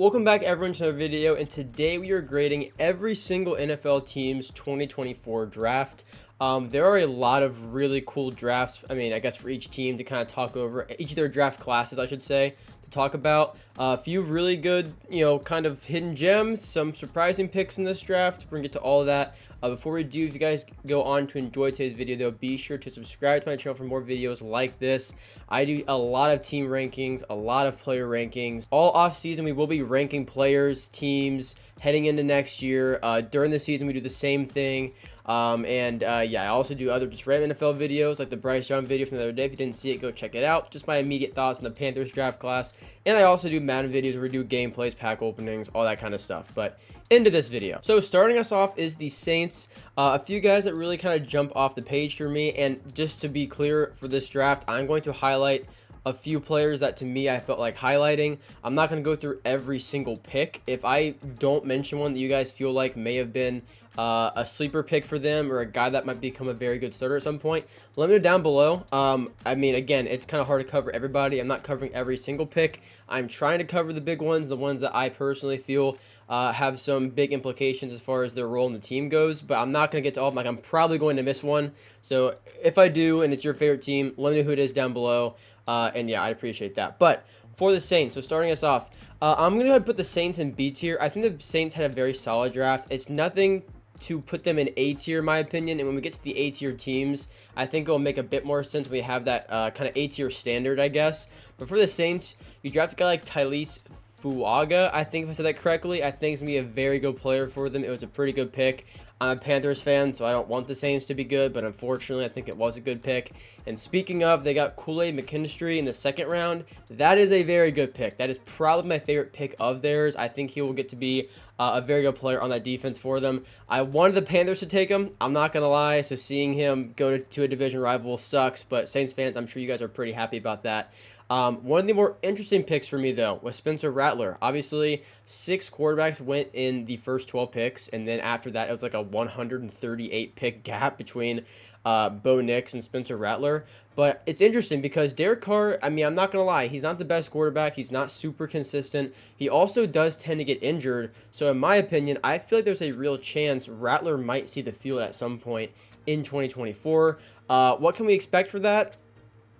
Welcome back everyone to another video, and today we are grading every single NFL team's 2024 draft. There are a lot of really cool drafts, I guess for each team to kind of talk over, each of their draft classes I should say, to talk about. A few really good, kind of hidden gems, some surprising picks in this draft. We're going to get to all of that. Before we do, if you guys go on to enjoy today's video though, be sure to subscribe to my channel for more videos like this. I do a lot of team rankings, a lot of player rankings. All off season we will be ranking players, teams, heading into next year. During the season we do the same thing. I also do other just random NFL videos like the Bryce Young video from the other day. If you didn't see it, go check it out. Just my immediate thoughts on the Panthers draft class. And I also do Madden videos where we do gameplays, pack openings, all that kind of stuff. But into this video. So starting us off is the Saints. A few guys that really kind of jump off the page for me. And just to be clear, for this draft, I'm going to highlight a few players that to me I felt like highlighting. I'm not going to go through every single pick. If I don't mention one that you guys feel like may have been a sleeper pick for them or a guy that might become a very good starter at some point, let me know down below. Again, it's kind of hard to cover everybody. I'm not covering every single pick. I'm trying to cover the big ones, the ones that I personally feel have some big implications as far as their role in the team goes, but I'm not going to get to all of them. I'm probably going to miss one. So if I do and it's your favorite team, let me know who it is down below. I'd appreciate that. But for the Saints, so starting us off, I'm going to put the Saints in B tier. I think the Saints had a very solid draft. It's nothing to put them in A tier, in my opinion. And when we get to the A tier teams, I think it'll make a bit more sense. We have that kind of A tier standard, I guess. But for the Saints, you draft a guy like Tylese Fuaga, I think if I said that correctly. I think he's going to be a very good player for them. It was a pretty good pick. I'm a Panthers fan, so I don't want the Saints to be good, but unfortunately, I think it was a good pick. And speaking of, they got Kool-Aid McKinstry in the second round. That is a very good pick. That is probably my favorite pick of theirs. I think he will get to be a very good player on that defense for them. I wanted the Panthers to take him. I'm not going to lie, so seeing him go to a division rival sucks, but Saints fans, I'm sure you guys are pretty happy about that. One of the more interesting picks for me, though, was Spencer Rattler. Obviously, 6 quarterbacks went in the first 12 picks, and then after that, it was like a 138 pick gap between Bo Nix and Spencer Rattler. But it's interesting because Derek Carr, I'm not going to lie, he's not the best quarterback. He's not super consistent. He also does tend to get injured. So in my opinion, I feel like there's a real chance Rattler might see the field at some point in 2024. What can we expect for that?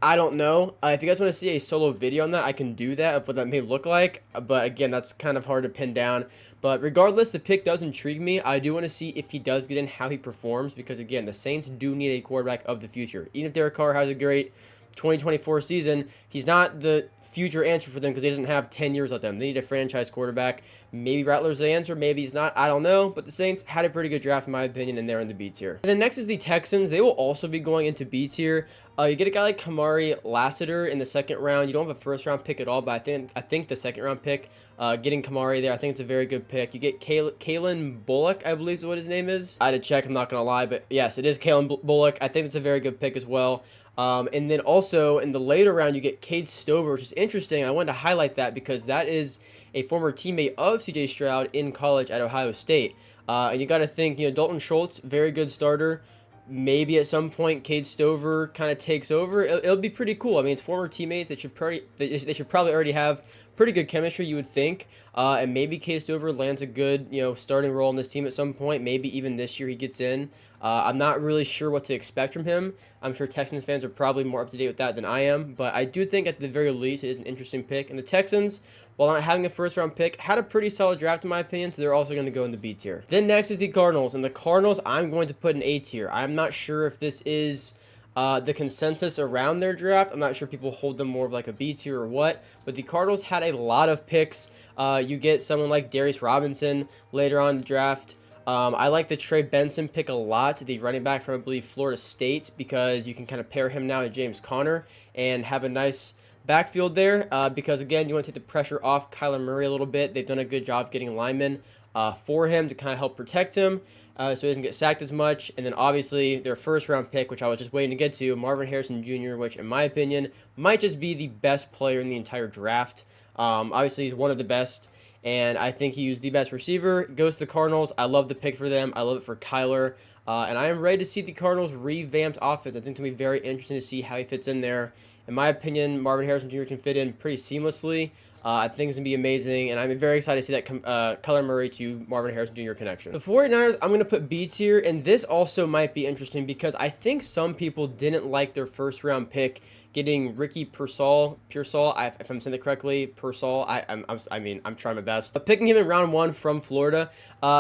I don't know. If you guys want to see a solo video on that, I can do that of what that may look like. But again, that's kind of hard to pin down. But regardless, the pick does intrigue me. I do want to see if he does get in, how he performs. Because again, the Saints do need a quarterback of the future. Even if Derek Carr has a great 2024 season, he's not the future answer for them because he doesn't have 10 years left. They need a franchise quarterback. Maybe Rattler's the answer, maybe he's not, I don't know. But the Saints had a pretty good draft in my opinion, and they're in the B tier. And then next is the Texans. They will also be going into B tier. You get a guy like Kamari Lassiter in the second round. You don't have a first round pick at all, but I think the second round pick, getting Kamari there, I think it's a very good pick. You get Kalen Bullock, I believe is what his name is. I had to check, I'm not going to lie, but yes, it is Kalen Bullock. I think it's a very good pick as well. And then also in the later round, you get Cade Stover, which is interesting. I wanted to highlight that because that is a former teammate of CJ Stroud in college at Ohio State. And you got to think, Dalton Schultz, very good starter. Maybe at some point Cade Stover kind of takes over. It'll be pretty cool. It's former teammates. They should probably already have pretty good chemistry, you would think. And maybe Cade Stover lands a good starting role in this team at some point. Maybe even this year he gets in. I'm not really sure what to expect from him. I'm sure Texans fans are probably more up to date with that than I am. But I do think at the very least it is an interesting pick. And the Texans, while not having a first round pick, had a pretty solid draft in my opinion. So they're also going to go in the B tier. Then next is the Cardinals. And the Cardinals I'm going to put in A tier. I'm not sure if this is the consensus around their draft. I'm not sure people hold them more of like a B tier or what. But the Cardinals had a lot of picks. You get someone like Darius Robinson later on in the draft. I like the Trey Benson pick a lot, the running back from, I believe, Florida State, because you can kind of pair him now with James Conner and have a nice backfield there because, again, you want to take the pressure off Kyler Murray a little bit. They've done a good job getting linemen for him to kind of help protect him so he doesn't get sacked as much. And then, obviously, their first-round pick, which I was just waiting to get to, Marvin Harrison Jr., which, in my opinion, might just be the best player in the entire draft. Obviously, he's one of the best. And I think he was the best receiver. Goes to the Cardinals. I love the pick for them. I love it for Kyler. And I am ready to see the Cardinals revamped offense. I think it's going to be very interesting to see how he fits in there. In my opinion, Marvin Harrison Jr. can fit in pretty seamlessly. I think it's going to be amazing, and I'm very excited to see that Kyler Murray to Marvin Harrison Jr. connection. The 49ers, I'm going to put B tier, and this also might be interesting because I think some people didn't like their first round pick getting Ricky Pearsall, if I'm saying it correctly, Pearsall. I mean, I'm trying my best. But picking him in round 1 from Florida,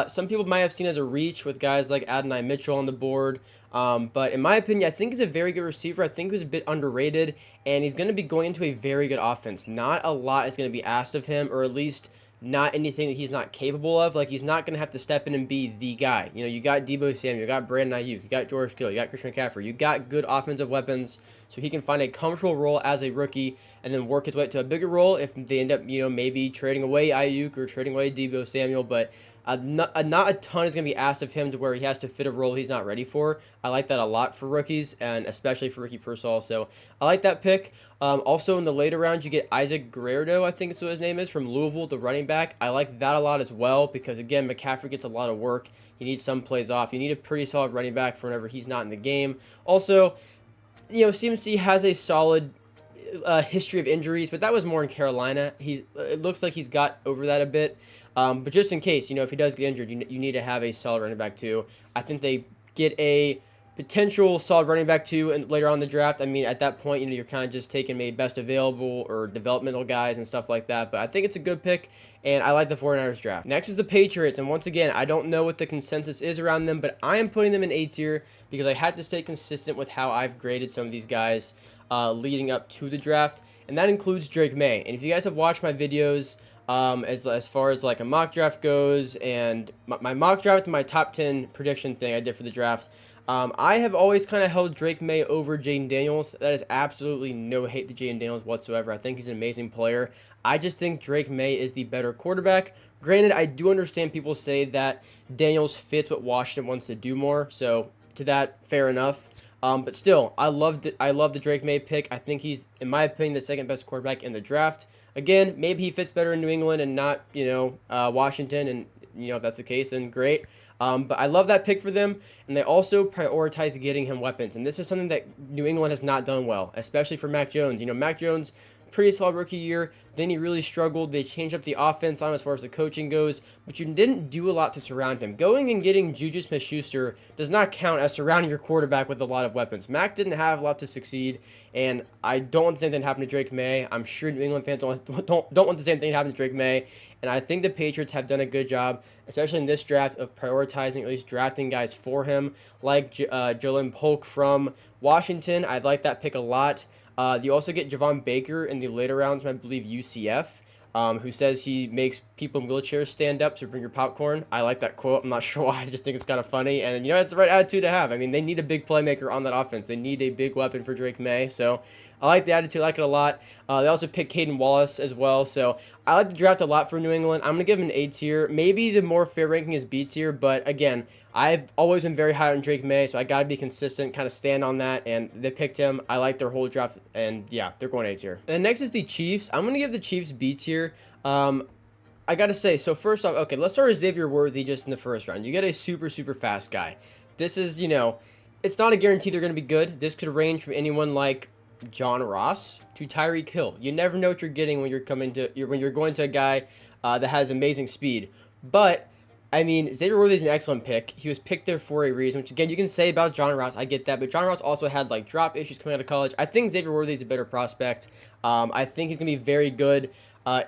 some people might have seen as a reach with guys like Adonai Mitchell on the board. But in my opinion, I think he's a very good receiver. I think he's a bit underrated, and he's going to be going into a very good offense. Not a lot is going to be asked of him, or at least not anything that he's not capable of. Like, he's not going to have to step in and be the guy. You know, you got Deebo Samuel, you got Brandon Ayuk, you got George Kittle, you got Christian McCaffrey. You got good offensive weapons, so he can find a comfortable role as a rookie and then work his way to a bigger role if they end up, you know, maybe trading away Ayuk or trading away Deebo Samuel. But not a ton is going to be asked of him to where he has to fit a role he's not ready for. I like that a lot for rookies, and especially for Ricky Pearsall. So I like that pick. Also, in the later rounds, you get Isaac Guerrero, I think is what his name is, from Louisville, the running back. I like that a lot as well because, again, McCaffrey gets a lot of work. He needs some plays off. You need a pretty solid running back for whenever he's not in the game. Also, you know, CMC has a solid history of injuries, but that was more in Carolina. It looks like he's got over that a bit. But just in case, you know, if he does get injured, you need to have a solid running back too. I think they get a potential solid running back too, and later on in the draft. I mean, at that point, you know, you're kind of just taking maybe best available or developmental guys and stuff like that. But I think it's a good pick, and I like the 49ers draft. Next is the Patriots, and once again, I don't know what the consensus is around them, but I am putting them in A tier because I had to stay consistent with how I've graded some of these guys leading up to the draft, and that includes Drake May. And if you guys have watched my videos, as far as like a mock draft goes, and my mock draft and my top 10 prediction thing I did for the draft, I have always kind of held Drake May over Jayden Daniels. That is absolutely no hate to Jayden Daniels whatsoever. I think he's an amazing player. I just think Drake May is the better quarterback. Granted, I do understand people say that Daniels fits what Washington wants to do more, so to that, fair enough. But still, I love the Drake May pick. I think he's, in my opinion, the second best quarterback in the draft. Again, maybe he fits better in New England and not, you know, Washington. And, you know, if that's the case, then great. But I love that pick for them. And they also prioritize getting him weapons. And this is something that New England has not done well, especially for Mac Jones. You know, Mac Jones, pretty solid rookie year. Then he really struggled. They changed up the offense on as far as the coaching goes, but you didn't do a lot to surround him. Going and getting Juju Smith-Schuster does not count as surrounding your quarterback with a lot of weapons. Mac didn't have a lot to succeed, and I don't want the same thing to happen to Drake May. I'm sure New England fans don't want the same thing to happen to Drake May, and I think the Patriots have done a good job, especially in this draft, of prioritizing, at least drafting guys for him, like Jalen Polk from Washington. I like that pick a lot. You also get Javon Baker in the later rounds from, I believe, UCF, who says he makes people in wheelchairs stand up, so bring your popcorn. I like that quote. I'm not sure why. I just think it's kind of funny. And, you know, it's the right attitude to have. I mean, they need a big playmaker on that offense. They need a big weapon for Drake May. So I like the attitude. I like it a lot. They also picked Caden Wallace as well. So I like the draft a lot for New England. I'm going to give him an A tier. Maybe the more fair ranking is B tier. But, again, I've always been very high on Drake May, so I got to be consistent, kind of stand on that, and they picked him. I like their whole draft, and yeah, they're going A tier. And next is the Chiefs. I'm going to give the Chiefs B tier. I got to say, so first off, okay, let's start with Xavier Worthy just in the first round. You get a super, super fast guy. This is, you know, it's not a guarantee they're going to be good. This could range from anyone like John Ross to Tyreek Hill. You never know what you're getting when you're going to a guy that has amazing speed. But I mean, Xavier Worthy is an excellent pick. He was picked there for a reason, which, again, you can say about John Ross. I get that. But John Ross also had, like, drop issues coming out of college. I think Xavier Worthy is a better prospect. I think he's going to be very good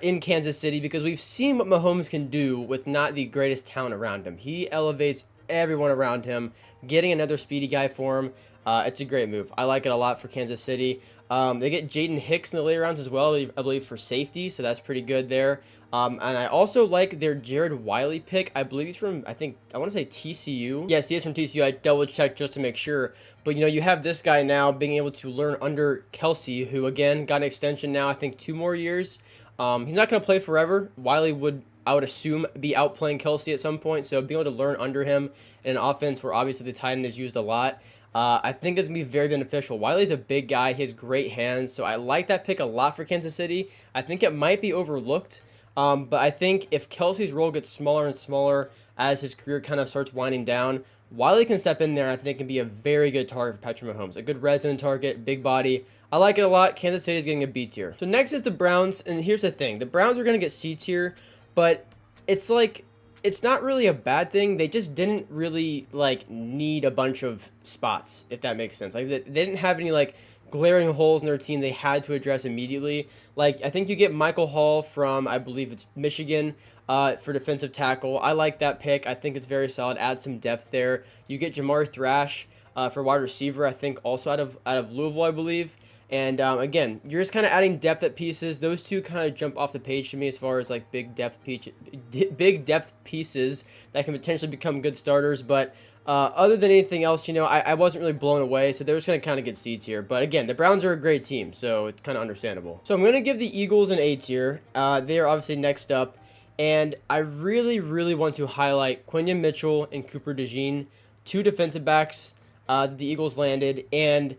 in Kansas City because we've seen what Mahomes can do with not the greatest talent around him. He elevates everyone around him. Getting another speedy guy for him, it's a great move. I like it a lot for Kansas City. They get Jaden Hicks in the later rounds as well, I believe, for safety, so that's pretty good there. And I also like their Jared Wiley pick. I believe he's from, I want to say TCU. Yes, he is from TCU. I double-checked just to make sure. But, you know, you have this guy now being able to learn under Kelsey, who, again, got an extension now, I think 2 more years. He's not going to play forever. Wiley would, I would assume, be outplaying Kelsey at some point, so being able to learn under him in an offense where obviously the tight end is used a lot, I think it's going to be very beneficial. Wiley's a big guy. He has great hands, so I like that pick a lot for Kansas City. I think it might be overlooked. But I think if Kelsey's role gets smaller and smaller as his career kind of starts winding down, Wiley can step in there, and I think can be a very good target for Patrick Mahomes. A good red zone target, big body. I like it a lot. Kansas City is getting a B tier. So next is the Browns, and here's the thing. The Browns are going to get C tier, but it's like, it's not really a bad thing. They just didn't really, like, need a bunch of spots, if that makes sense. Like, they didn't have any, like, glaring holes in their team they had to address immediately. Like, I think you get Michael Hall from, I believe it's Michigan, for defensive tackle. I like that pick. I think it's very solid. Add some depth there. You get Jamar Thrash for wide receiver, I think also out of Louisville, I believe. And again, you're just kind of adding depth at pieces. Those two kind of jump off the page to me as far as like big depth pieces that can potentially become good starters. But other than anything else, you know, I wasn't really blown away. So they're just going to kind of get C tier. But again, the Browns are a great team, so it's kind of understandable. So I'm going to give the Eagles an A tier. They are obviously next up. And I really, really want to highlight Quinyon Mitchell and Cooper DeJean, two defensive backs that the Eagles landed. And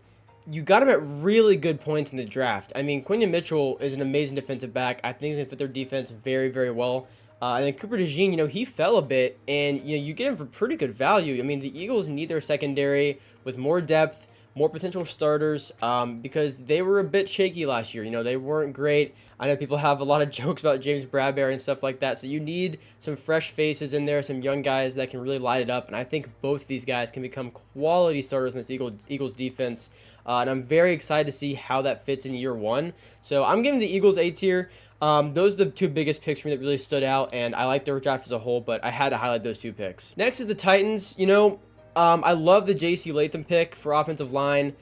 you got him at really good points in the draft. I mean, Quinyon Mitchell is an amazing defensive back. I think he's going to fit their defense very, very well. And then Cooper DeJean, you know, he fell a bit, and you know, you get him for pretty good value. I mean, the Eagles need their secondary with more depth, more potential starters, because they were a bit shaky last year. You know, they weren't great. I know people have a lot of jokes about James Bradbury and stuff like that, so you need some fresh faces in there, some young guys that can really light it up, and I think both of these guys can become quality starters in this Eagles defense, and I'm very excited to see how that fits in year one. So I'm giving the Eagles A tier. Those are the two biggest picks for me that really stood out, and I like their draft as a whole, but I had to highlight those two picks. Next is the Titans. You know, I love the J.C. Latham pick for offensive line.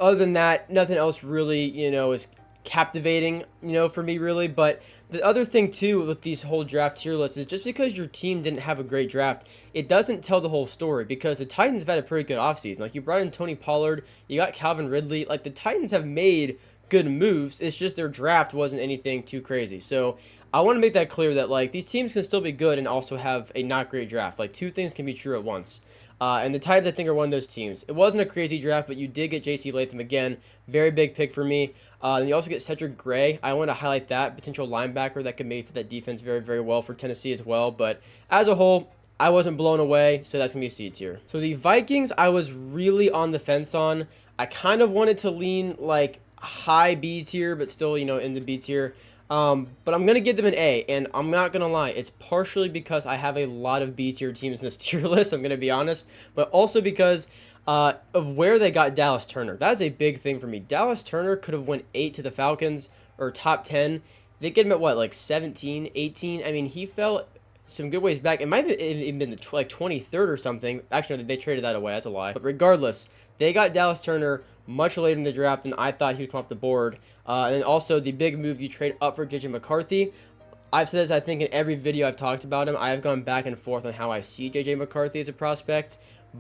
Other than that, nothing else really, you know, is captivating, you know, for me really. But the other thing too with these whole draft tier lists is just because your team didn't have a great draft, it doesn't tell the whole story, because the Titans have had a pretty good offseason. Like, you brought in Tony Pollard, you got Calvin Ridley. Like, the Titans have made good moves. It's just their draft wasn't anything too crazy. So I want to make that clear that, like, these teams can still be good and also have a not great draft. Like, two things can be true at once. And the Titans, I think, are one of those teams. It wasn't a crazy draft, but you did get J.C. Latham again. Very big pick for me. And you also get Cedric Gray. I want to highlight that potential linebacker that could make for that defense very, very well for Tennessee as well. But as a whole, I wasn't blown away, so that's going to be a C tier. So the Vikings, I was really on the fence on. I kind of wanted to lean, like, high B tier, but still, you know, in the B tier. But I'm going to give them an A, and I'm not going to lie. It's partially because I have a lot of B tier teams in this tier list, I'm going to be honest, but also because of where they got Dallas Turner. That's a big thing for me. Dallas Turner could have went 8 to the Falcons, or top 10. They get him at what, like 17, 18? I mean, he fell some good ways back. It might have even been like 23rd or something. Actually, no, they traded that away. That's a lie. But regardless, they got Dallas Turner much later in the draft than I thought he would come off the board. And then also the big move, you trade up for JJ McCarthy. I've said this, I think, in every video I've talked about him. I have gone back and forth on how I see JJ McCarthy as a prospect.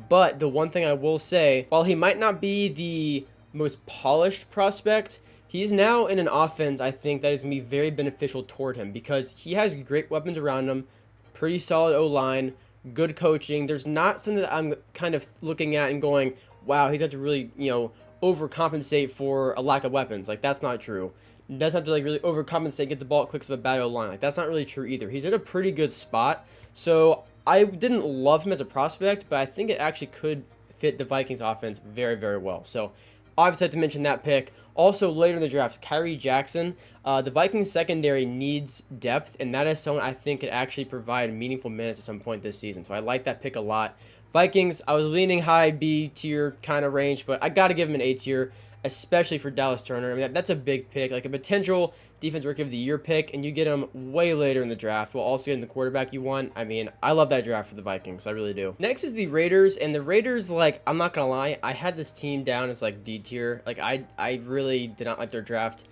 But the one thing I will say, while he might not be the most polished prospect, he's now in an offense, I think, that is going to be very beneficial toward him, because he has great weapons around him, pretty solid O-line, good coaching. There's not something that I'm kind of looking at and going, wow, he's got to really, you know, overcompensate for a lack of weapons. Like, that's not true. He doesn't have to, like, really overcompensate, get the ball quick of a bad O-line. Like, that's not really true either. He's in a pretty good spot. So I didn't love him as a prospect, but I think it actually could fit the Vikings offense very, very well. So obviously I have to mention that pick. Also, later in the draft, Kyrie Jackson. The Vikings secondary needs depth, and that is someone I think could actually provide meaningful minutes at some point this season. So I like that pick a lot. Vikings, I was leaning high B tier kind of range, but I got to give him an A tier, especially for Dallas Turner. I mean, that's a big pick, like a potential Defensive Rookie of the Year pick, and you get him way later in the draft while also getting the quarterback you want. I mean, I love that draft for the Vikings. I really do. Next is the Raiders, and the Raiders, like, I'm not going to lie, I had this team down as, like, D tier. Like, I really did not like their draft.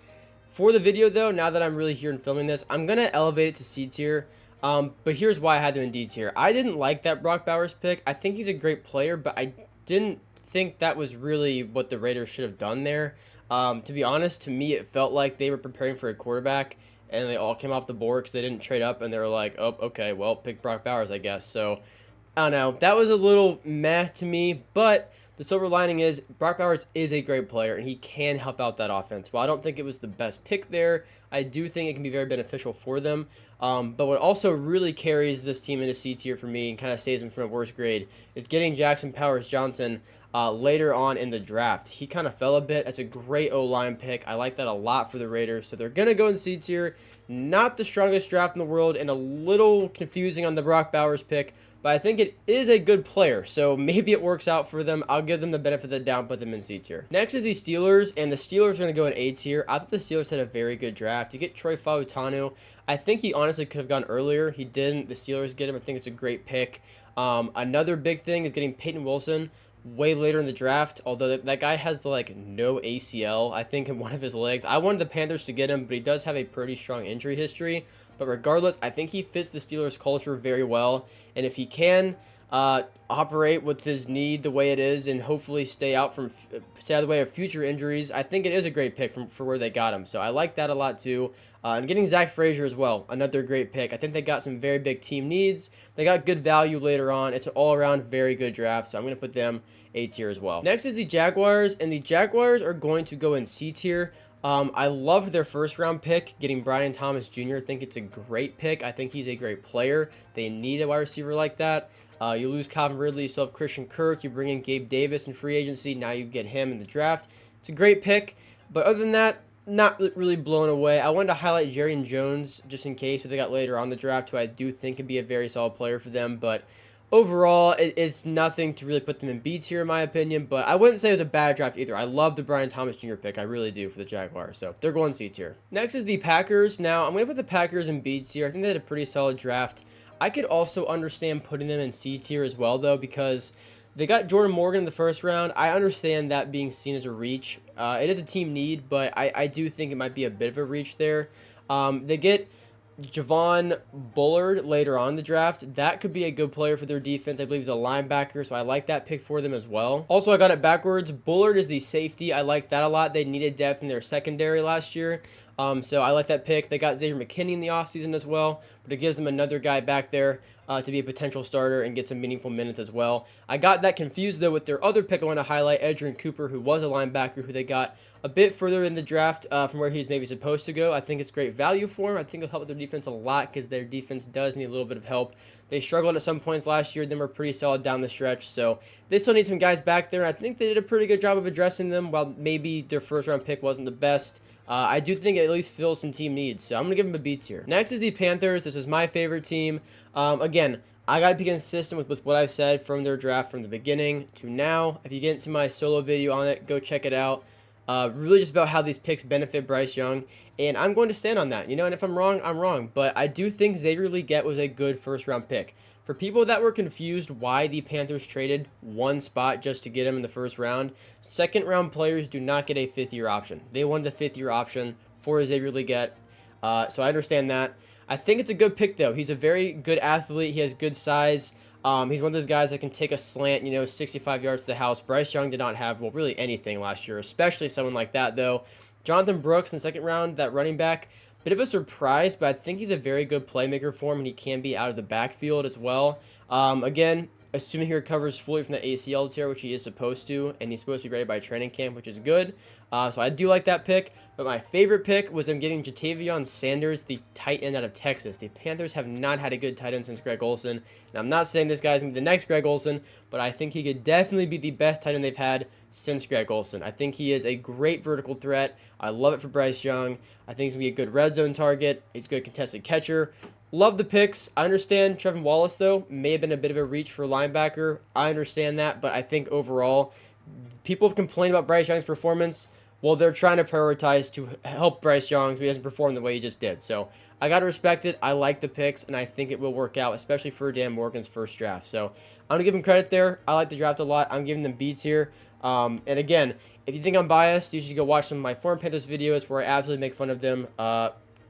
For the video, though, now that I'm really here and filming this, I'm going to elevate it to C tier. But here's why I had them in D tier. I didn't like that Brock Bowers pick. I think he's a great player, but I didn't think that was really what the Raiders should have done there. To be honest, to me, it felt like they were preparing for a quarterback, and they all came off the board because they didn't trade up, and they were like, oh, okay, well, pick Brock Bowers, I guess. So, I don't know. That was a little meh to me, but the silver lining is Brock Bowers is a great player and he can help out that offense. While I don't think it was the best pick there, I do think it can be very beneficial for them. But what also really carries this team into C tier for me and kind of saves them from a worse grade is getting Jackson Powers Johnson later on in the draft. He kind of fell a bit. That's a great O-line pick. I like that a lot for the Raiders. So they're going to go in C tier. Not the strongest draft in the world and a little confusing on the Brock Bowers pick, but I think it is a good player, so maybe it works out for them. I'll give them the benefit of the doubt, put them in C tier. Next is the Steelers, and the Steelers are going to go in A tier. I thought the Steelers had a very good draft. You get Troy Fautanu. I think he honestly could have gone earlier. He didn't. The Steelers get him. I think it's a great pick. Another big thing is getting Peyton Wilson way later in the draft, although that guy has like no ACL, I think, in one of his legs. I wanted the Panthers to get him, but he does have a pretty strong injury history. But regardless, I think he fits the Steelers culture very well, and if he can operate with his knee the way it is and hopefully stay out of the way of future injuries, I think it is a great pick for where they got him. So I like that a lot too. And getting Zach Frazier as well, another great pick. I think they got some very big team needs. They got good value later on. It's an all-around very good draft, so I'm going to put them A tier as well. Next is the Jaguars, and the Jaguars are going to go in C tier. I loved their first round pick, getting Brian Thomas Jr. I think it's a great pick. I think he's a great player. They need a wide receiver like that. You lose Calvin Ridley, you still have Christian Kirk. You bring in Gabe Davis in free agency. Now you get him in the draft. It's a great pick. But other than that, not really blown away. I wanted to highlight Jarrian Jones just in case, who they got later on the draft, who I do think could be a very solid player for them. But overall, it's nothing to really put them in B tier, in my opinion. But I wouldn't say it was a bad draft either. I love the Brian Thomas Jr. pick. I really do for the Jaguars. So they're going C tier. Next is the Packers. Now, I'm going to put the Packers in B tier. I think they had a pretty solid draft. I could also understand putting them in C tier as well, though, because they got Jordan Morgan in the first round. I understand that being seen as a reach. It is a team need, but I do think it might be a bit of a reach there. They get Javon Bullard later on in the draft. That could be a good player for their defense. I believe he's a linebacker, so I like that pick for them as well. Also, I got it backwards. Bullard is the safety. I like that a lot. They needed depth in their secondary last year. So I like that pick. They got Xavier McKinney in the offseason as well, but it gives them another guy back there to be a potential starter and get some meaningful minutes as well. I got that confused, though, with their other pick I want to highlight, Edgerrin Cooper, who was a linebacker, who they got a bit further in the draft from where he's maybe supposed to go. I think it's great value for him. I think it'll help with their defense a lot because their defense does need a little bit of help. They struggled at some points last year, then were pretty solid down the stretch, so they still need some guys back there. I think they did a pretty good job of addressing them, while maybe their first-round pick wasn't the best. I do think it at least fills some team needs, so I'm going to give them a B tier. Next is the Panthers. This is my favorite team. Again, I got to be consistent with what I've said from their draft from the beginning to now. If you get into my solo video on it, go check it out. Really just about how these picks benefit Bryce Young, and I'm going to stand on that, and if I'm wrong, I'm wrong, but I do think Xavier Legette was a good first-round pick. For people that were confused why the Panthers traded one spot just to get him in the first round, second-round players do not get a fifth-year option. They wanted a fifth-year option for Xavier Legette, so I understand that. I think it's a good pick, though. He's a very good athlete. He has good size. He's one of those guys that can take a slant, 65 yards to the house. Bryce Young did not have, well, really anything last year, especially someone like that, though. Jonathan Brooks in the second round, that running back, bit of a surprise, but I think he's a very good playmaker for him, and he can be out of the backfield as well. Again, assuming he recovers fully from the ACL tear, which he is supposed to, and he's supposed to be ready by training camp, which is good. So I do like that pick. But my favorite pick was I'm getting Jatavion Sanders, the tight end out of Texas. The Panthers have not had a good tight end since Greg Olsen. And I'm not saying this guy's going to be the next Greg Olsen, but I think he could definitely be the best tight end they've had since Greg Olsen. I think he is a great vertical threat. I love it for Bryce Young. I think he's going to be a good red zone target. He's a good contested catcher. Love the picks. I understand Trevin Wallace, though, may have been a bit of a reach for a linebacker. I understand that, but I think overall, people have complained about Bryce Young's performance. Well, they're trying to prioritize to help Bryce Young so he doesn't perform the way he just did. So I got to respect it. I like the picks, and I think it will work out, especially for Dan Morgan's first draft. So I'm going to give him credit there. I like the draft a lot. I'm giving them B tier. And again, if you think I'm biased, you should go watch some of my former Panthers videos where I absolutely make fun of them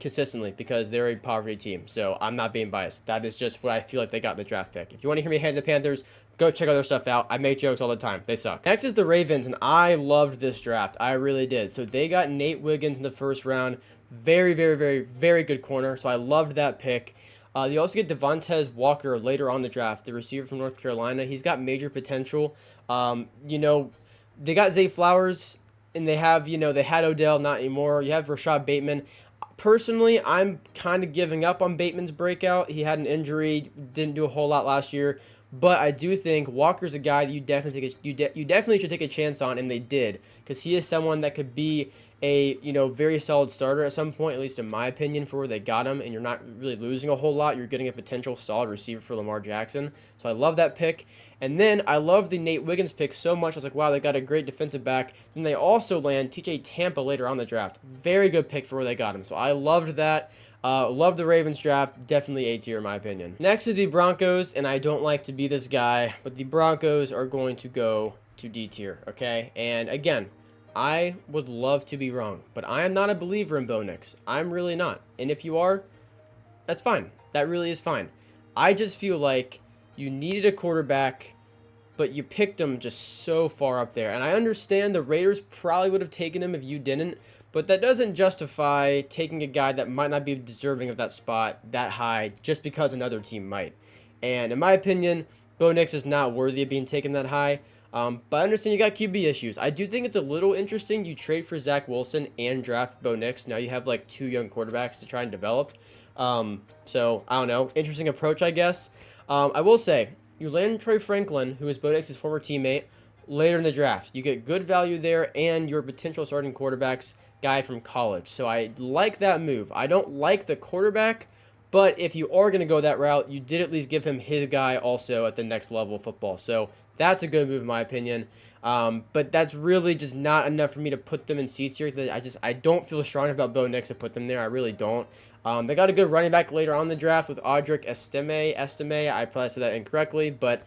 consistently because they're a poverty team. So I'm not being biased. That is just what I feel like they got in the draft pick. If you want to hear me hate the Panthers, go check other stuff out. I make jokes all the time. They suck. Next is the Ravens, and I loved this draft. I really did. So they got Nate Wiggins in the first round. Very, very, very, very good corner. So I loved that pick. You also get Devontae Walker later on the draft, the receiver from North Carolina. He's got major potential. They got Zay Flowers, and they had Odell, not anymore. You have Rashad Bateman. Personally, I'm kind of giving up on Bateman's breakout. He had an injury, didn't do a whole lot last year, but I do think Walker's a guy that you definitely should take a chance on, and they did, because he is someone that could be a very solid starter at some point, at least in my opinion, for where they got him, and you're not really losing a whole lot. You're getting a potential solid receiver for Lamar Jackson. So I love that pick. And then I love the Nate Wiggins pick so much. I was like, wow, they got a great defensive back. Then they also land TJ Tampa later on the draft. Very good pick for where they got him. So I loved that. Love the Ravens draft. Definitely A tier in my opinion. Next is the Broncos, and I don't like to be this guy, but the Broncos are going to go to D tier, okay? And again, I would love to be wrong, but I am not a believer in Bo Nix. I'm really not. And if you are, that's fine. That really is fine. I just feel like you needed a quarterback, but you picked him just so far up there. And I understand the Raiders probably would have taken him if you didn't, but that doesn't justify taking a guy that might not be deserving of that spot that high just because another team might. And in my opinion, Bo Nix is not worthy of being taken that high. But I understand you got QB issues. I do think it's a little interesting. You trade for Zach Wilson and draft Bo Nix. Now you have like 2 young quarterbacks to try and develop. So I don't know. Interesting approach, I guess. I will say, you land Troy Franklin, who is Bo Nix's former teammate, later in the draft. You get good value there and your potential starting quarterback's guy from college. So I like that move. I don't like the quarterback, but if you are going to go that route, you did at least give him his guy also at the next level of football. So that's a good move in my opinion. But that's really just not enough for me to put them in C tier. I don't feel strong enough about Bo Nix to put them there. I really don't. They got a good running back later on in the draft with Audric Estime. I probably said that incorrectly, but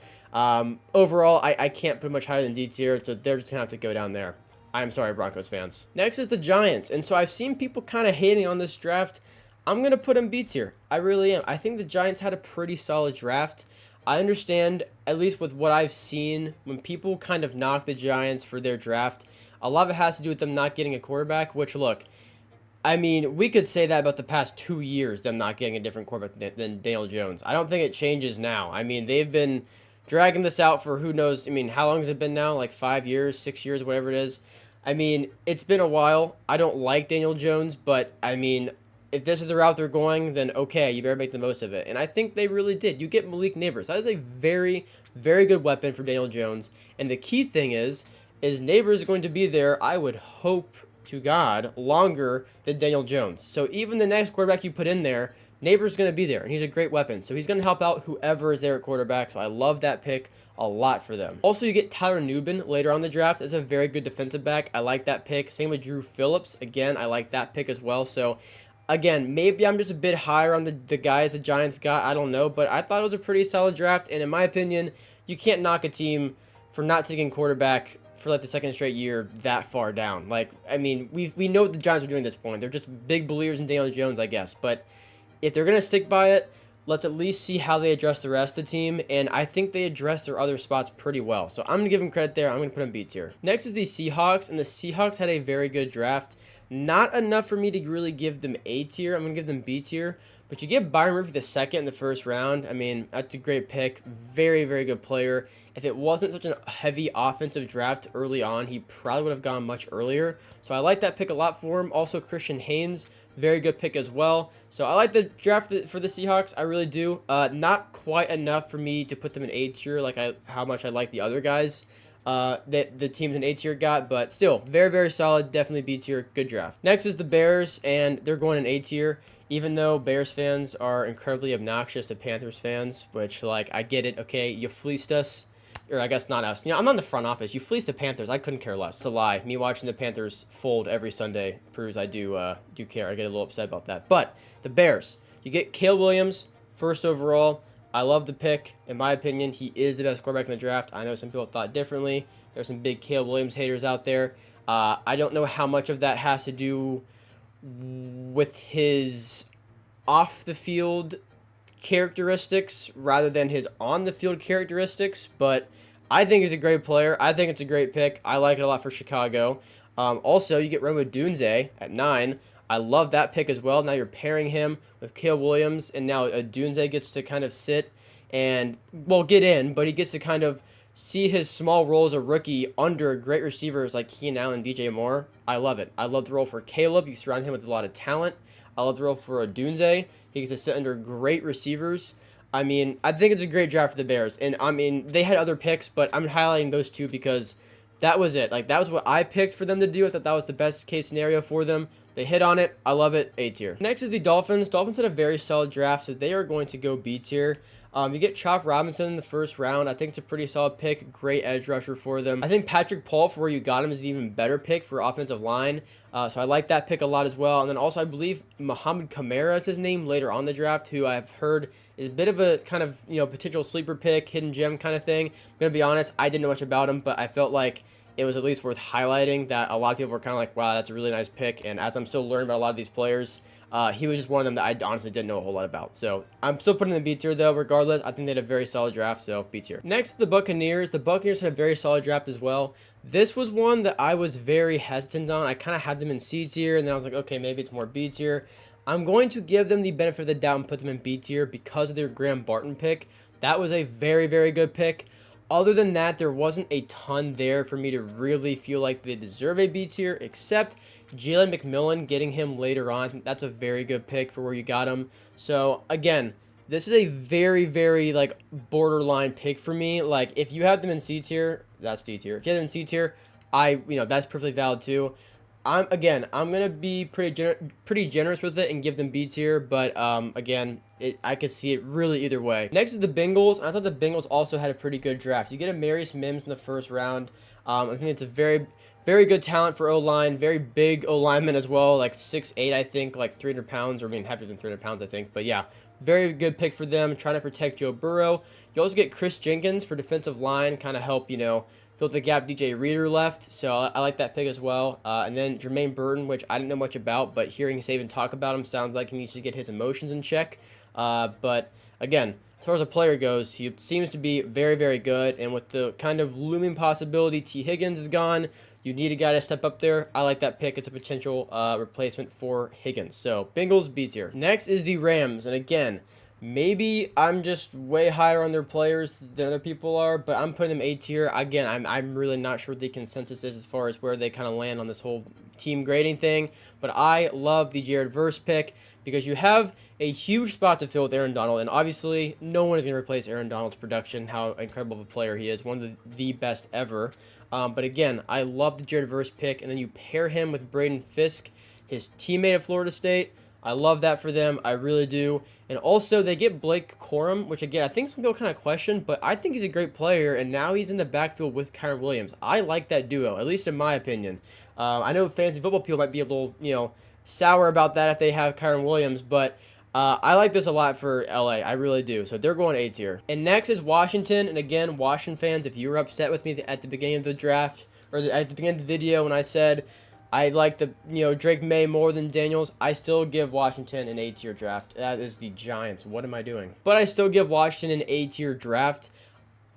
overall, I can't put much higher than D tier, so they're just going to have to go down there. I'm sorry, Broncos fans. Next is the Giants, and so I've seen people kind of hating on this draft. I'm going to put them B tier. I really am. I think the Giants had a pretty solid draft. I understand, at least with what I've seen, when people kind of knock the Giants for their draft, a lot of it has to do with them not getting a quarterback, which, look, I mean, we could say that about the past 2 years, them not getting a different quarterback than Daniel Jones. I don't think it changes now. I mean, they've been dragging this out for who knows. I mean, how long has it been now? Like 5 years, 6 years, whatever it is. I mean, it's been a while. I don't like Daniel Jones, but, I mean, if this is the route they're going, then okay, you better make the most of it. And I think they really did. You get Malik Neighbors. That is a very, very good weapon for Daniel Jones. And the key thing is Neighbors is going to be there, I would hope to God, longer than Daniel Jones. So even the next quarterback you put in there, Neighbors is going to be there, and he's a great weapon. So he's going to help out whoever is there at quarterback. So I love that pick a lot for them. Also, you get Tyler Nubin later on the draft. It's a very good defensive back. I like that pick. Same with Drew Phillips. Again, I like that pick as well. So again, maybe I'm just a bit higher on the guys the Giants got. I don't know, but I thought it was a pretty solid draft. And in my opinion, you can't knock a team for not taking quarterback for like the second straight year that far down. Like, I mean, we know what the Giants are doing at this point. They're just big believers in Daniel Jones, I guess. But if they're going to stick by it, let's at least see how they address the rest of the team. And I think they address their other spots pretty well. So I'm going to give them credit there. I'm going to put them B tier. Next is the Seahawks. And the Seahawks had a very good draft. Not enough for me to really give them A tier. I'm going to give them B tier. But you get Byron Murphy the second in the first round. I mean, that's a great pick. Very, very good player. If it wasn't such a heavy offensive draft early on, he probably would have gone much earlier. So I like that pick a lot for him. Also, Christian Haynes, very good pick as well. So I like the draft for the Seahawks. I really do. Not quite enough for me to put them in A tier, like how much I like the other guys that the teams in A tier got, but still very, very solid. Definitely B tier. Good draft. Next is the Bears, and they're going in A tier. Even though Bears fans are incredibly obnoxious to Panthers fans, which, like, I get it. Okay, you fleeced us. Or I guess not us. You know, I'm not in the front office. You fleeced the Panthers. I couldn't care less. It's a lie. Me watching the Panthers fold every Sunday proves I do care. I get a little upset about that. But the Bears, you get Caleb Williams, first overall. I love the pick. In my opinion, he is the best quarterback in the draft. I know some people thought differently. There's some big Caleb Williams haters out there. I don't know how much of that has to do with his off-the-field characteristics rather than his on-the-field characteristics, but I think he's a great player. I think it's a great pick. I like it a lot for Chicago. Also, you get Rome Odunze at 9. I love that pick as well. Now you're pairing him with Caleb Williams, and now Dunze gets to kind of sit and, well, get in, but he gets to kind of see his small role as a rookie under great receivers like Keenan Allen, DJ Moore. I love it. I love the role for Caleb. You surround him with a lot of talent. I love the role for Odunze. He gets to sit under great receivers. I mean, I think it's a great draft for the Bears. And, I mean, they had other picks, but I'm highlighting those two because that was it. Like, that was what I picked for them to do. I thought that was the best case scenario for them. They hit on it. I love it. A tier. Next is the Dolphins. Dolphins had a very solid draft, so they are going to go B tier. You get Chop Robinson in the first round. I think it's a pretty solid pick. Great edge rusher for them. I think Patrick Paul, for where you got him, is an even better pick for offensive line. So I like that pick a lot as well. And then also I believe Muhammad Kamara is his name later on the draft, who I've heard is a bit of a kind of, potential sleeper pick, hidden gem kind of thing. I'm going to be honest, I didn't know much about him, but I felt like it was at least worth highlighting that a lot of people were kind of like, wow, that's a really nice pick. And as I'm still learning about a lot of these players, he was just one of them that I honestly didn't know a whole lot about. So I'm still putting in the B tier though, regardless. I think they had a very solid draft, so B tier. Next, the Buccaneers. The Buccaneers had a very solid draft as well. This was one that I was very hesitant on. I kind of had them in C tier, and then I was like, okay, maybe it's more B tier. I'm going to give them the benefit of the doubt and put them in B tier because of their Graham Barton pick. That was a very, very good pick. Other than that, there wasn't a ton there for me to really feel like they deserve a B tier, except Jalen McMillan, getting him later on. That's a very good pick for where you got him. So, again, this is a very, very, like, borderline pick for me. Like, if you have them in C tier, that's D tier. If you have them in C tier, that's perfectly valid too. I'm gonna be pretty generous with it and give them B tier, but again, I could see it really either way. Next is the Bengals. I thought the Bengals also had a pretty good draft. You get Amarius Mims in the first round. I think it's a very, very good talent for O-line, very big O-lineman as well, like 6'8", I think, like 300 pounds, or I mean heavier than 300 pounds, I think. But yeah, very good pick for them, trying to protect Joe Burrow. You also get Chris Jenkins for defensive line, kind of help, fill the gap DJ Reader left, so I like that pick as well. And then Jermaine Burton, which I didn't know much about, but hearing Saban talk about him sounds like he needs to get his emotions in check. But again, as far as a player goes, he seems to be very, very good. And with the kind of looming possibility T. Higgins is gone, you need a guy to step up there. I like that pick. It's a potential replacement for Higgins. So Bengals B tier. Next is the Rams, and again, maybe I'm just way higher on their players than other people are, but I'm putting them A tier. Again, I'm really not sure what the consensus is as far as where they kind of land on this whole team grading thing, but I love the Jared Verse pick because you have a huge spot to fill with Aaron Donald, and obviously no one is going to replace Aaron Donald's production, how incredible of a player he is, one of the best ever. But again, I love the Jared Verse pick, and then you pair him with Braden Fisk, his teammate at Florida State. I love that for them. I really do. And also, they get Blake Corum, which, again, I think some people kind of question, but I think he's a great player, and now he's in the backfield with Kyren Williams. I like that duo, at least in my opinion. I know fantasy football people might be a little, sour about that if they have Kyren Williams, but I like this a lot for LA. I really do. So they're going A tier. And next is Washington. And again, Washington fans, if you were upset with me at the beginning of the draft, or at the beginning of the video when I said I like the Drake May more than Daniels, I still give Washington an A tier draft. That is the Giants. What am I doing? But I still give Washington an A tier draft.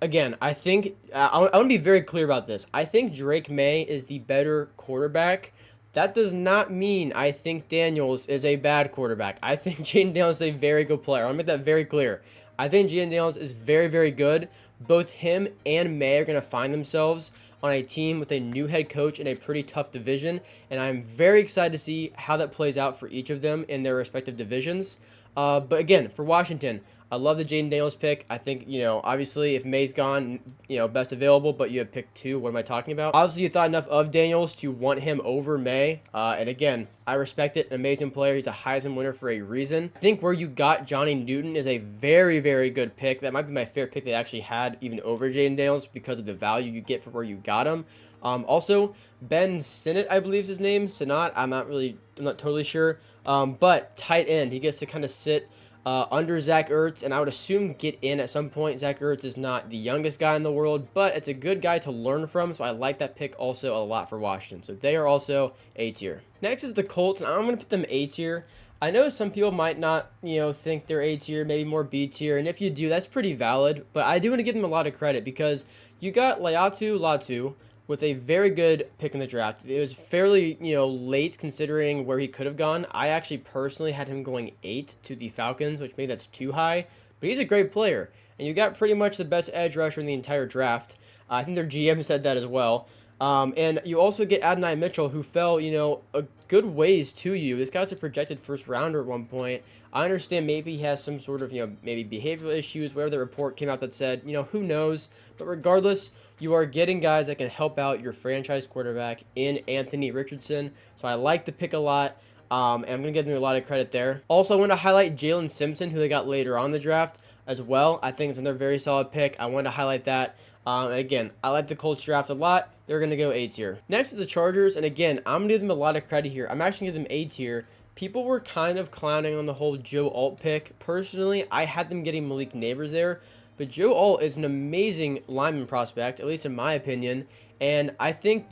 Again, I think I want to be very clear about this. I think Drake May is the better quarterback. That does not mean I think Daniels is a bad quarterback. I think Jayden Daniels is a very good player. I want to make that very clear. I think Jayden Daniels is very, very good. Both him and May are going to find themselves on a team with a new head coach in a pretty tough division, and I'm very excited to see how that plays out for each of them in their respective divisions. But again, for Washington, I love the Jayden Daniels pick. I think, obviously if May's gone, best available, but you have pick 2. What am I talking about? Obviously, you thought enough of Daniels to want him over May. And again, I respect it. An amazing player. He's a Heisman winner for a reason. I think where you got Johnny Newton is a very, very good pick. That might be my favorite pick they actually had even over Jayden Daniels because of the value you get for where you got him. Also, Ben Sinnott, I believe is his name. Sinnott, I'm not totally sure. But tight end, he gets to kind of sit under Zach Ertz, and I would assume get in at some point. Zach Ertz is not the youngest guy in the world, but it's a good guy to learn from, so I like that pick also a lot for Washington. So they are also A tier. Next is the Colts, and I'm going to put them A tier. I know some people might not, think they're A tier, maybe more B tier, and if you do, that's pretty valid, but I do want to give them a lot of credit because you got Laiatu Latu, with a very good pick in the draft. It was fairly, late considering where he could have gone. I actually personally had him going 8 to the Falcons, which maybe that's too high, but he's a great player. And you got pretty much the best edge rusher in the entire draft. I think their GM said that as well. And you also get Adonai Mitchell, who fell, a good ways to you. This guy's a projected first rounder at one point. I understand maybe he has some sort of, maybe behavioral issues, whatever the report came out that said, who knows. But regardless, you are getting guys that can help out your franchise quarterback in Anthony Richardson. So I like the pick a lot. And I'm going to give them a lot of credit there. Also, I want to highlight Jalen Simpson, who they got later on in the draft as well. I think it's another very solid pick. I wanted to highlight that. Again, I like the Colts draft a lot. They're going to go A tier. Next is the Chargers. And again, I'm going to give them a lot of credit here. I'm actually going to give them A tier. People were kind of clowning on the whole Joe Alt pick. Personally, I had them getting Malik Neighbors there. But Joe Alt is an amazing lineman prospect, at least in my opinion. And I think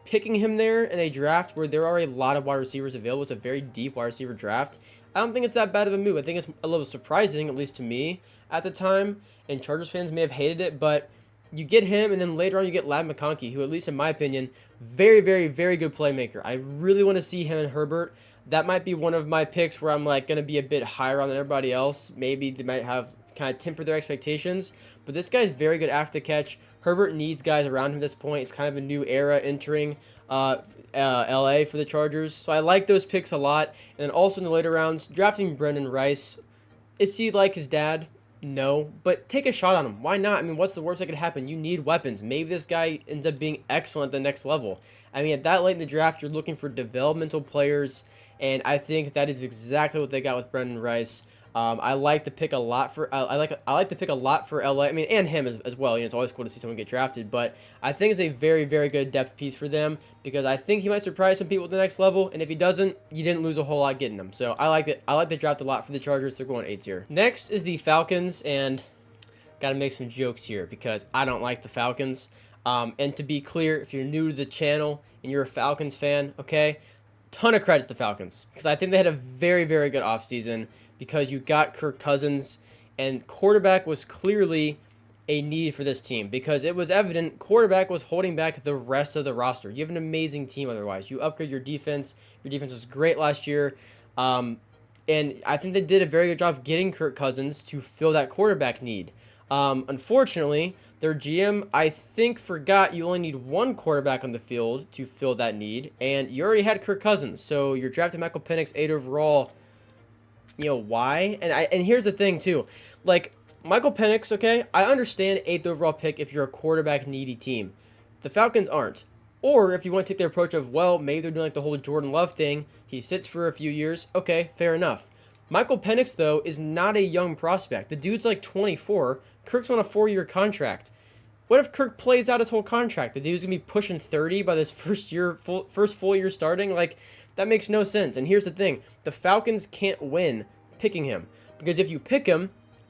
picking him there in a draft where there are a lot of wide receivers available, it's a very deep wide receiver draft, I don't think it's that bad of a move. I think it's a little surprising, at least to me at the time. And Chargers fans may have hated it, but you get him, and then later on you get Ladd McConkey, who, at least in my opinion, very, very, very good playmaker. I really want to see him and Herbert. That might be one of my picks where I'm like going to be a bit higher on than everybody else. Maybe they might have kind of tempered their expectations, but this guy's very good after the catch. Herbert needs guys around him at this point. It's kind of a new era entering LA for the Chargers. So I like those picks a lot. And then also in the later rounds, drafting Brendan Rice. Is he like his dad? No, but take a shot on him. Why not? I mean, what's the worst that could happen? You need weapons. Maybe this guy ends up being excellent at the next level. I mean, at that late in the draft, you're looking for developmental players, and I think that is exactly what they got with Brendan Rice. I like the pick a lot for I like the pick a lot for LA. I mean, and him as well. It's always cool to see someone get drafted, but I think it's a very, very good depth piece for them because I think he might surprise some people at the next level. And if he doesn't, you didn't lose a whole lot getting him. So I like it. I like the draft a lot for the Chargers. They're going A tier. Next is the Falcons, and gotta make some jokes here because I don't like the Falcons. And to be clear, if you're new to the channel and you're a Falcons fan, okay, ton of credit to the Falcons because I think they had a very, very good offseason. Because you got Kirk Cousins, and quarterback was clearly a need for this team because it was evident quarterback was holding back the rest of the roster. You have an amazing team otherwise. You upgrade your defense. Your defense was great last year. And I think they did a very good job of getting Kirk Cousins to fill that quarterback need. Unfortunately, their GM, I think, forgot you only need one quarterback on the field to fill that need, and you already had Kirk Cousins. So you're drafting Michael Penix 8 overall. Why? And here's the thing too, like Michael Penix, okay, I understand 8th overall pick if you're a quarterback needy team. The Falcons aren't. Or if you want to take the approach of, well, maybe they're doing like the whole Jordan Love thing, he sits for a few years, okay, fair enough. Michael Penix, though, is not a young prospect. The dude's like 24. Kirk's on a 4-year contract. What if Kirk plays out his whole contract? The dude's going to be pushing 30 by this first full year starting? Like, that makes no sense. And here's the thing. The Falcons can't win picking him. Because if you pick him,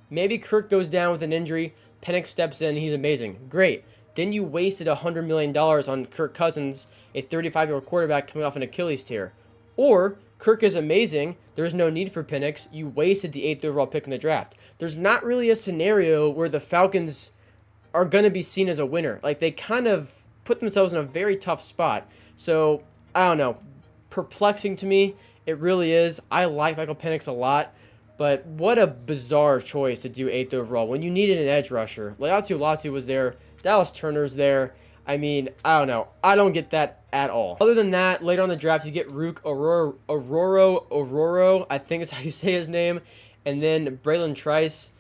maybe Kirk goes down with an injury, Penix steps in, he's amazing. Great. Then you wasted $100 million on Kirk Cousins, a 35-year-old quarterback coming off an Achilles tear. Or Kirk is amazing, there's no need for Penix, you wasted the 8th overall pick in the draft. There's not really a scenario where the Falcons are going to be seen as a winner. Like, they kind of put themselves in a very tough spot. So, I don't know. Perplexing to me. It really is. I like Michael Penix a lot, but what a bizarre choice to do 8th overall when you needed an edge rusher. Laiatu Latu was there. Dallas Turner's there. I mean, I don't know. I don't get that at all. Other than that, later on in the draft, you get Rook Ororo, I think is how you say his name, and then Braylon Trice.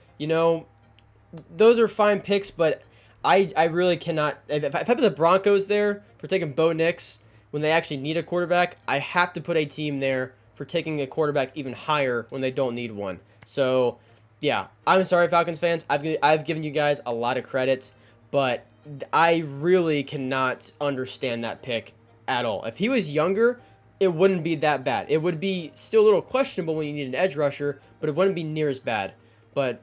Those are fine picks, but I really cannot. If I put the Broncos there for taking Bo Nix, when they actually need a quarterback, I have to put a team there for taking a quarterback even higher when they don't need one. So, yeah, I'm sorry, Falcons fans. I've given you guys a lot of credit, but I really cannot understand that pick at all. If he was younger, it wouldn't be that bad. It would be still a little questionable when you need an edge rusher, but it wouldn't be near as bad. But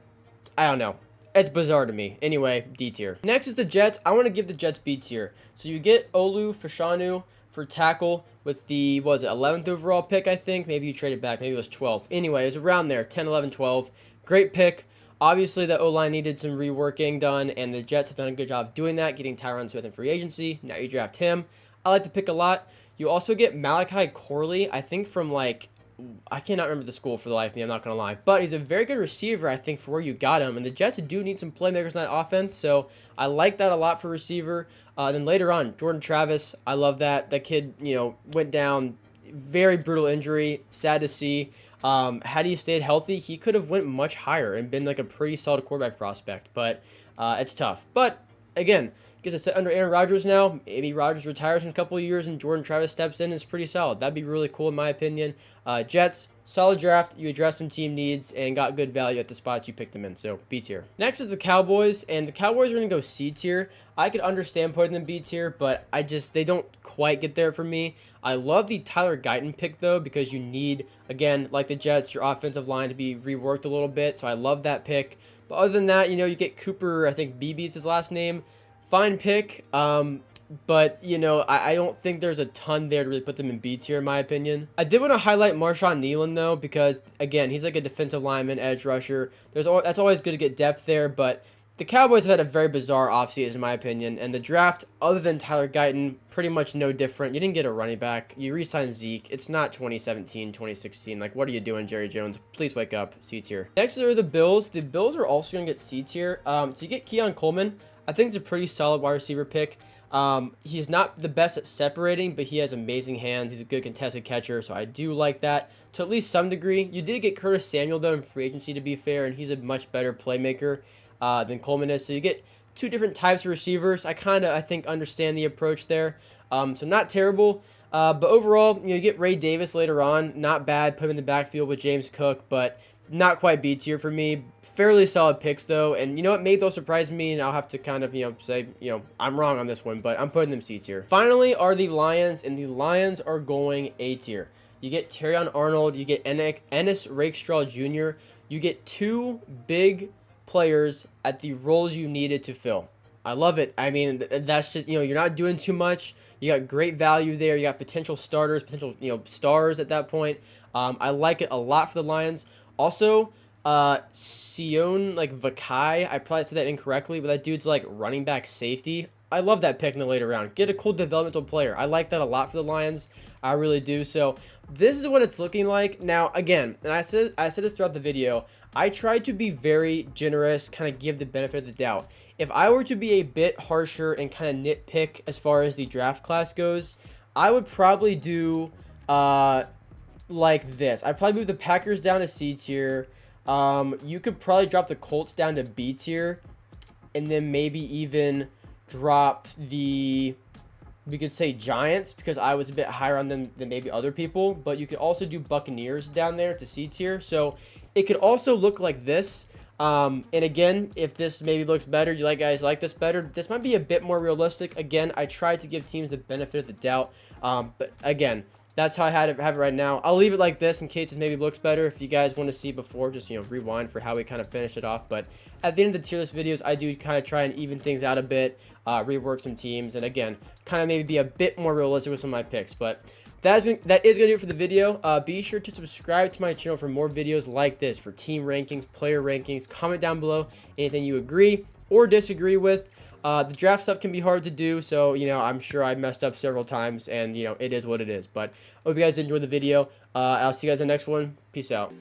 I don't know. It's bizarre to me. Anyway, D tier. Next is the Jets. I want to give the Jets B tier. So you get Olu Fashanu for tackle with the, 11th overall pick, I think. Maybe you traded back. Maybe it was 12th. Anyway, it was around there, 10, 11, 12. Great pick. Obviously, the O-line needed some reworking done, and the Jets have done a good job of doing that, getting Tyron Smith in free agency. Now you draft him. I like the pick a lot. You also get Malachi Corley, I think from like, I cannot remember the school for the life of me, I'm not going to lie. But he's a very good receiver, I think, for where you got him. And the Jets do need some playmakers in that offense, so I like that a lot for receiver. Then later on, Jordan Travis, I love that. That kid, went down, very brutal injury, sad to see. Had he stayed healthy, he could have went much higher and been like a pretty solid quarterback prospect. But it's tough. But again, gets a set under Aaron Rodgers now. Maybe Rodgers retires in a couple of years and Jordan Travis steps in. It's pretty solid. That'd be really cool in my opinion. Jets, solid draft. You addressed some team needs and got good value at the spots you picked them in. So B tier. Next is the Cowboys, and the Cowboys are going to go C tier. I could understand putting them B tier, but they don't quite get there for me. I love the Tyler Guyton pick though, because you need, again, like the Jets, your offensive line to be reworked a little bit. So I love that pick. But other than that, you get Cooper, I think BB's his last name. Fine pick, but, I don't think there's a ton there to really put them in B tier, in my opinion. I did want to highlight Marshawn Kneeland, though, because, again, he's like a defensive lineman, edge rusher. That's always good to get depth there, but the Cowboys have had a very bizarre offseason, in my opinion, and the draft, other than Tyler Guyton, pretty much no different. You didn't get a running back. You re-signed Zeke. It's not 2017, 2016. Like, what are you doing, Jerry Jones? Please wake up. C tier. Next are the Bills. The Bills are also going to get C tier. So you get Keon Coleman. I think it's a pretty solid wide receiver pick. He's not the best at separating, but he has amazing hands. He's a good contested catcher, so I do like that to at least some degree. You did get Curtis Samuel, though, in free agency, to be fair, and he's a much better playmaker than Coleman is. So you get two different types of receivers. I think, understand the approach there. So not terrible. But overall, you get Ray Davis later on. Not bad. Put him in the backfield with James Cook, but not quite B tier for me. Fairly solid picks, though. And you know what? Maybe they'll surprise me, and I'll have to kind of, say, I'm wrong on this one, but I'm putting them C tier. Finally are the Lions, and the Lions are going A tier. You get Terrion Arnold. You get Ennis Rakestraw Jr. You get two big players at the roles you needed to fill. I love it. I mean, that's just, you're not doing too much. You got great value there. You got potential starters, potential, stars at that point. I like it a lot for the Lions. Also, Sion, Vakai, I probably said that incorrectly, but that dude's running back safety. I love that pick in the later round. Get a cool developmental player. I like that a lot for the Lions. I really do. So this is what it's looking like. Now, again, and I said this throughout the video, I tried to be very generous, kind of give the benefit of the doubt. If I were to be a bit harsher and kind of nitpick as far as the draft class goes, I would probably do like this. I'd probably move the Packers down to C tier. You could probably drop the Colts down to B tier, and then maybe even drop we could say Giants, because I was a bit higher on them than maybe other people. But you could also do Buccaneers down there to C tier. So it could also look like this. And again, if this maybe looks better, you guys like this better, this might be a bit more realistic. Again, I tried to give teams the benefit of the doubt. But again, that's how I have it right now. I'll leave it like this in case it maybe looks better. If you guys want to see before, just, rewind for how we kind of finish it off. But at the end of the tier list videos, I do kind of try and even things out a bit, rework some teams, and again, kind of maybe be a bit more realistic with some of my picks. But that is going to do it for the video. Be sure to subscribe to my channel for more videos like this, for team rankings, player rankings. Comment down below anything you agree or disagree with. The draft stuff can be hard to do, so, I'm sure I messed up several times, and, it is what it is. But I hope you guys enjoyed the video. I'll see you guys in the next one. Peace out.